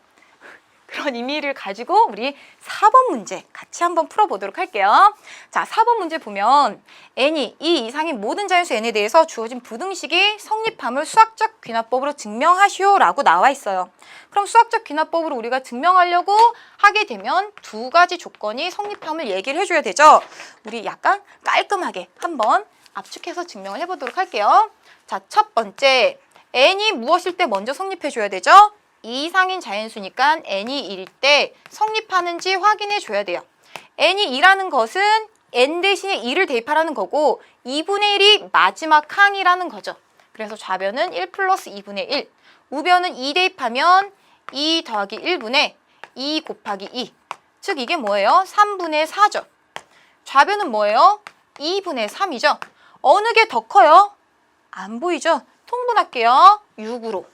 그런 의미를 가지고 우리 4번 문제 같이 한번 풀어보도록 할게요. 자, 4번 문제 보면 n이 이 이상인 모든 자연수 n에 대해서 주어진 부등식이 성립함을 수학적 귀납법으로 증명하시오 라고 나와 있어요. 그럼 수학적 귀납법으로 우리가 증명하려고 하게 되면 두 가지 조건이 성립함을 얘기를 해줘야 되죠. 우리 약간 깔끔하게 한번 압축해서 증명을 해보도록 할게요. 자, 첫 번째, n이 무엇일 때 먼저 성립해줘야 되죠? 2 이상인 자연수니까 n이 1일 때 성립하는지 확인해 줘야 돼요. n이 2라는 것은 n 대신에 2를 대입하라는 거고 2분의 1이 마지막 항이라는 거죠. 그래서 좌변은 1 플러스 2분의 1, 우변은 2 대입하면 2 더하기 1분의 2 곱하기 2, 즉 이게 뭐예요? 3분의 4죠. 좌변은 뭐예요? 2분의 3이죠. 어느 게 더 커요? 안 보이죠? 통분할게요. 6으로.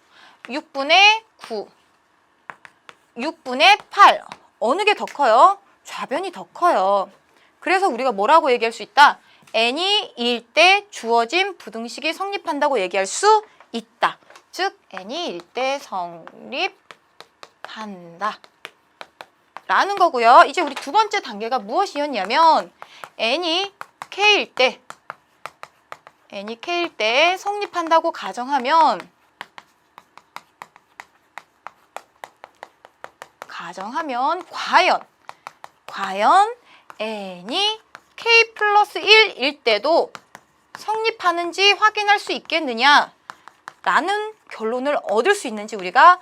6분의 9, 6분의 8. 어느 게 더 커요? 좌변이 더 커요. 그래서 우리가 뭐라고 얘기할 수 있다? n이 2일 때 주어진 부등식이 성립한다고 얘기할 수 있다. 즉 n이 1일 때 성립한다 라는 거고요. 이제 우리 두 번째 단계가 무엇이었냐면 n이 k일 때 성립한다고 가정하면 과연 n이 k 플러스 1일 때도 성립하는지 확인할 수 있겠느냐 라는 결론을 얻을 수 있는지 우리가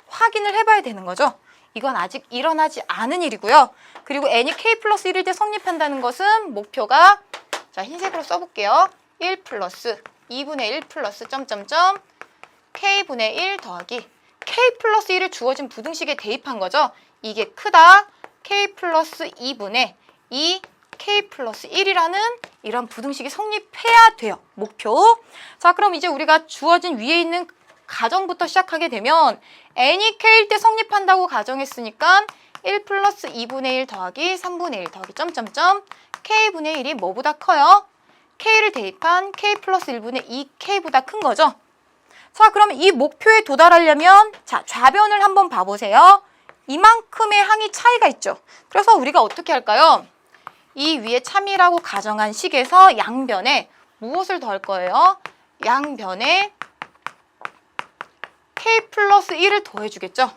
확인을 해봐야 되는 거죠. 이건 아직 일어나지 않은 일이고요. 그리고 n이 k 플러스 1일 때 성립한다는 것은 목표가, 자, 흰색으로 써볼게요. 1 플러스 2분의 1 플러스 점점점 k분의 1 더하기 k 플러스 1을 주어진 부등식에 대입한 거죠. 이게 크다. k 플러스 2분의 2 k 플러스 1이라는 이런 부등식이 성립해야 돼요. 목표. 자, 그럼 이제 우리가 주어진 위에 있는 가정부터 시작하게 되면 n이 k일 때 성립한다고 가정했으니까 1 플러스 2분의 1 더하기 3분의 1 더하기 점점점 k분의 1이 뭐보다 커요? k를 대입한 k 플러스 1분의 2k보다 큰 거죠. 자, 그러면 이 목표에 도달하려면, 자, 좌변을 한번 봐보세요. 이만큼의 항이 차이가 있죠. 그래서 우리가 어떻게 할까요? 이 위에 참이라고 가정한 식에서 양변에 무엇을 더할 거예요? 양변에 k 플러스 1을 더해주겠죠.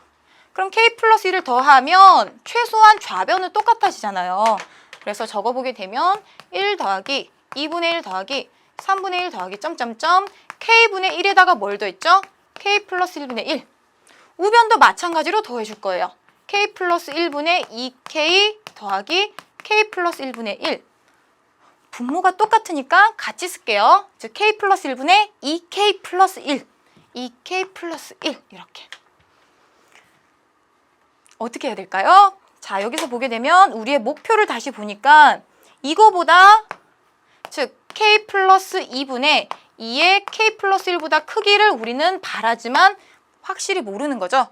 그럼 k 플러스 1을 더하면 최소한 좌변은 똑같아지잖아요. 그래서 적어보게 되면 1 더하기 2분의 1 더하기 3분의 1 더하기 점점점 k분의 1에다가 뭘 더했죠? k 플러스 1분의 1. 우변도 마찬가지로 더해줄 거예요. k 플러스 1분의 2k 더하기 k 플러스 1분의 1. 분모가 똑같으니까 같이 쓸게요. 즉 k 플러스 1분의 2k 플러스 1. 2k 플러스 1 이렇게. 어떻게 해야 될까요? 자, 여기서 보게 되면 우리의 목표를 다시 보니까 이거보다, 즉 k 플러스 2분의 2의 k 플러스 1보다 크기를 우리는 바라지만 확실히 모르는 거죠.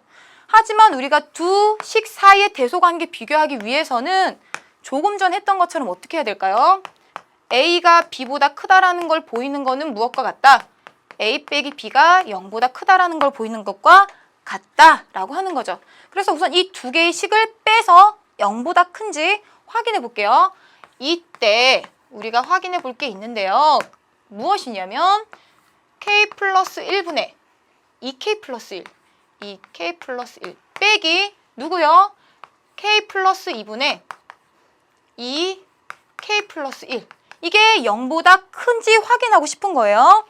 하지만 우리가 두 식 사이의 대소관계 비교하기 위해서는 조금 전 했던 것처럼 어떻게 해야 될까요? a가 b보다 크다라는 걸 보이는 거는 무엇과 같다? a 빼기 b가 0보다 크다라는 걸 보이는 것과 같다라고 하는 거죠. 그래서 우선 이 두 개의 식을 빼서 0보다 큰지 확인해 볼게요. 이때 우리가 확인해 볼 게 있는데요. 무엇이냐면 k 플러스 1분의 2k 플러스 1, 2k 플러스 1 빼기 누구요? k 플러스 2분의 2k 플러스 1. 이게 0보다 큰지 확인하고 싶은 거예요.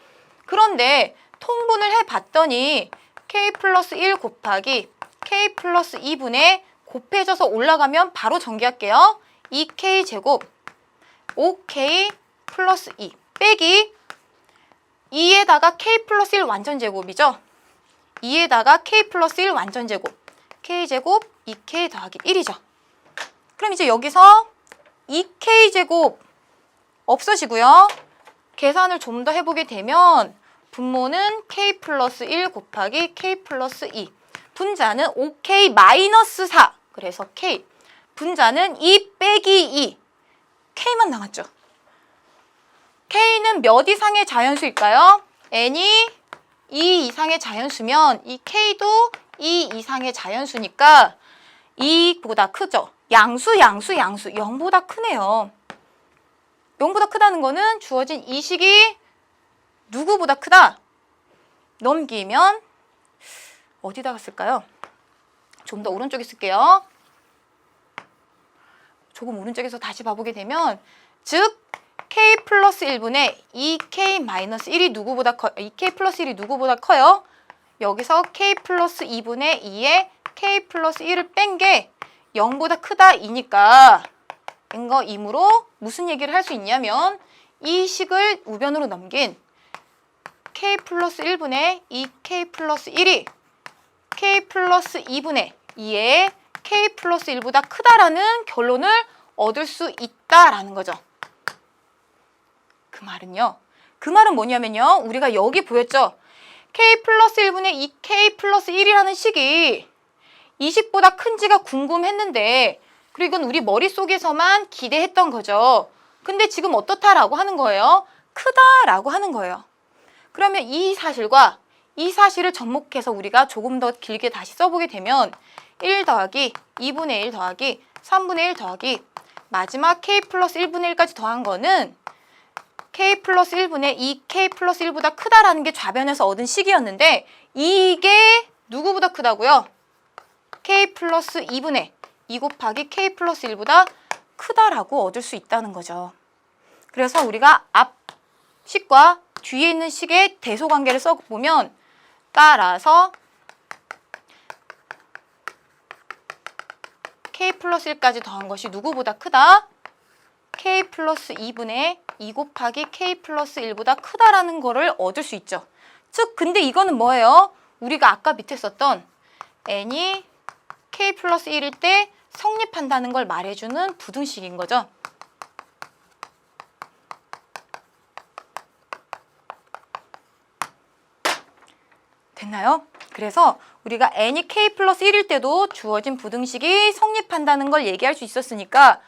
그런데 통분을 해봤더니 k 플러스 1 곱하기 k 플러스 2분의 곱해져서 올라가면 바로 전개할게요. 2k 제곱 5k 플러스 2 빼기 2에다가 k 플러스 1 완전제곱이죠. 2에다가 k 플러스 1 완전제곱 k제곱 2k 더하기 1이죠. 그럼 이제 여기서 2k제곱 없어지고요. 계산을 좀 더 해보게 되면 분모는 k 플러스 1 곱하기 k 플러스 2, 분자는 5k 마이너스 4, 그래서 k, 분자는 2 빼기 2, k만 남았죠. k는 몇 이상의 자연수일까요? n이 2 이상의 자연수면 이 k도 2 이상의 자연수니까 2보다 크죠? 양수 0보다 크네요. 0보다 크다는 거는 주어진 이 식이 누구보다 크다? 넘기면 어디다가 쓸까요? 좀 더 오른쪽에 쓸게요. 조금 오른쪽에서 다시 봐보게 되면 즉 k 플러스 1분의 2k 마이너스 1이 누구보다 2k 플러스 1이 누구보다 커요? 여기서 k 플러스 2분의 2에 k 플러스 1을 뺀 게 0보다 크다 이니까 이거 이므로 무슨 얘기를 할 수 있냐면 이 식을 우변으로 넘긴 k 플러스 1분의 2k 플러스 1이 k 플러스 2분의 2에 k 플러스 1보다 크다라는 결론을 얻을 수 있다라는 거죠. 그 말은 뭐냐면요. 우리가 여기 보였죠. k 플러스 1분의 2k 플러스 1이라는 식이 이 식보다 큰지가 궁금했는데 그리고 이건 우리 머릿속에서만 기대했던 거죠. 근데 지금 어떻다라고 하는 거예요? 크다라고 하는 거예요. 그러면 이 사실과 이 사실을 접목해서 우리가 조금 더 길게 다시 써보게 되면 1 더하기 2분의 1 더하기 3분의 1 더하기 마지막 k 플러스 1분의 1까지 더한 거는 k 플러스 1분의 2k 플러스 1보다 크다라는 게 좌변에서 얻은 식이었는데 이게 누구보다 크다고요? k 플러스 2분의 2 곱하기 k 플러스 1보다 크다라고 얻을 수 있다는 거죠. 그래서 우리가 앞 식과 뒤에 있는 식의 대소관계를 써보면 따라서 k 플러스 1까지 더한 것이 누구보다 크다? k 플러스 2분의 2 곱하기 k 플러스 1보다 크다라는 거를 얻을 수 있죠. 즉 근데 이거는 뭐예요? 우리가 아까 밑에 썼던 n이 k 플러스 1일 때 성립한다는 걸 말해주는 부등식인 거죠. 됐나요? 그래서 우리가 n이 k 플러스 1일 때도 주어진 부등식이 성립한다는 걸 얘기할 수 있었으니까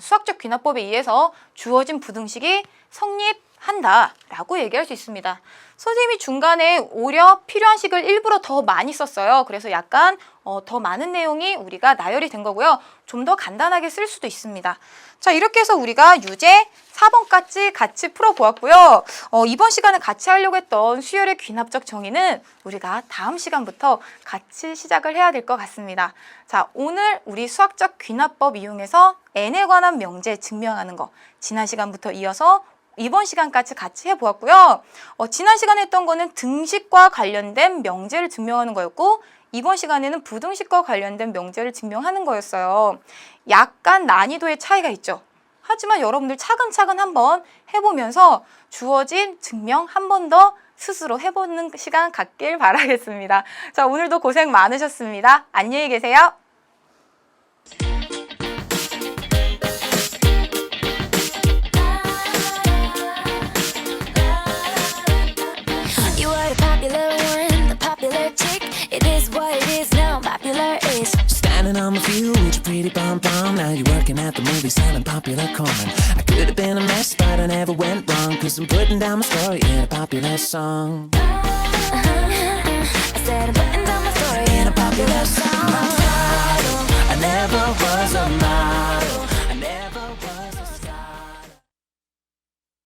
수학적 귀납법에 의해서 주어진 부등식이 성립한다라고 얘기할 수 있습니다. 선생님이 중간에 오히려 필요한 식을 일부러 더 많이 썼어요. 그래서 약간 더 많은 내용이 우리가 나열이 된 거고요. 좀 더 간단하게 쓸 수도 있습니다. 자, 이렇게 해서 우리가 유제 4번까지 같이 풀어보았고요. 이번 시간에 같이 하려고 했던 수열의 귀납적 정의는 우리가 다음 시간부터 같이 시작을 해야 될 것 같습니다. 자, 오늘 우리 수학적 귀납법 이용해서 n에 관한 명제 증명하는 거 지난 시간부터 이어서 이번 시간까지 같이 해보았고요. 지난 시간에 했던 거는 등식과 관련된 명제를 증명하는 거였고 이번 시간에는 부등식과 관련된 명제를 증명하는 거였어요. 약간 난이도의 차이가 있죠. 하지만 여러분들 차근차근 한번 해보면서 주어진 증명 한 번 더 스스로 해보는 시간 갖길 바라겠습니다. 자, 오늘도 고생 많으셨습니다. 안녕히 계세요. Standing on my feet with your pretty pom-pom. Now you're working at the movie selling popular corn. I could have been a mess, but I never went wrong, 'cause I'm putting down my story in a popular song. I said I'm putting down my story In a popular song. My title, I never was a model.